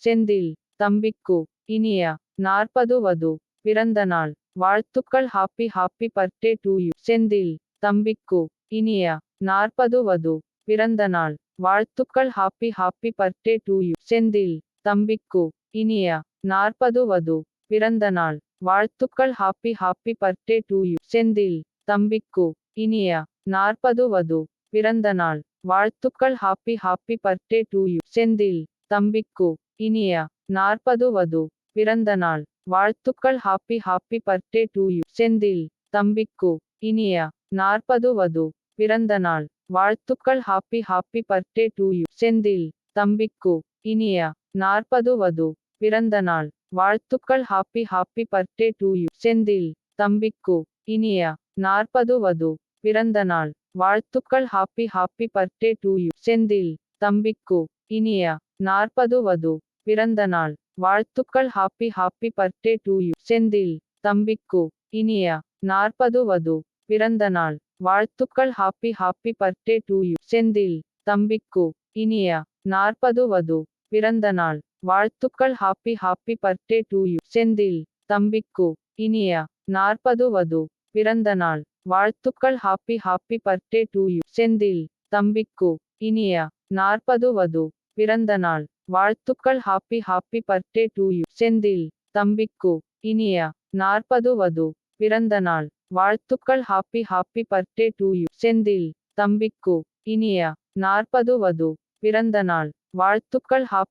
செந்தில் தம்பிக்கு இனிய 40 வது பிறந்த நாள் வாழ்த்துக்கள். Happy happy birthday to you. Senthil தம்பிக்கு இனிய 40 வது பிறந்த நாள் வாழ்த்துக்கள். Happy happy birthday to you. Senthil தம்பிக்கு இனிய 40 வது பிறந்த நாள் வாழ்த்துக்கள். Happy happy birthday to you. Senthil தம்பிக்கு இனிய 40 வது பிறந்த நாள் வாழ்த்துக்கள். Happy happy birthday to you. Senthil தம்பிக்கு இனிய 40 வது பிறந்த நாள் வாழ்த்துக்கள். Happy happy birthday to you. Senthil தம்பிக்கு இனிய 40 வது பிறந்த நாள் வாழ்த்துக்கள். Happy happy birthday to you. Senthil தம்பிக்கு இனிய 40 வது பிறந்த நாள் வாழ்த்துக்கள். Happy happy birthday to you. Senthil தம்பிக்கு இனிய 40 வது பிறந்த நாள் வாழ்த்துக்கள். Happy happy birthday to you. Senthil தம்பிக்கு இனிய 40 வது பிறந்த நாள் வாழ்த்துக்கள். Happy happy birthday to you. Senthil தம்பிக்கு இனிய 40 வது பிறந்த நாள் வாழ்த்துக்கள். Happy happy birthday to you. Senthil தம்பிக்கு இனிய 40 வது பிறந்த நாள் வாழ்த்துக்கள். Happy happy birthday to you. Senthil தம்பிக்கு இனிய 40 வது பிறந்த நாள் வாழ்த்துக்கள். Happy happy birthday to you. Senthil தம்பிக்கு இனிய 40 வது பிறந்த நாள் வாழ்த்துக்கள். Happy happy birthday to you. Senthil தம்பிக்கு இனிய 40 வது பிறந்த நாள் வாழ்த்துக்கள். Happy happy birthday to you. Senthil தம்பிக்கு இனிய 40 வது பிறந்த நாள் வாழ்த்துக்கள்.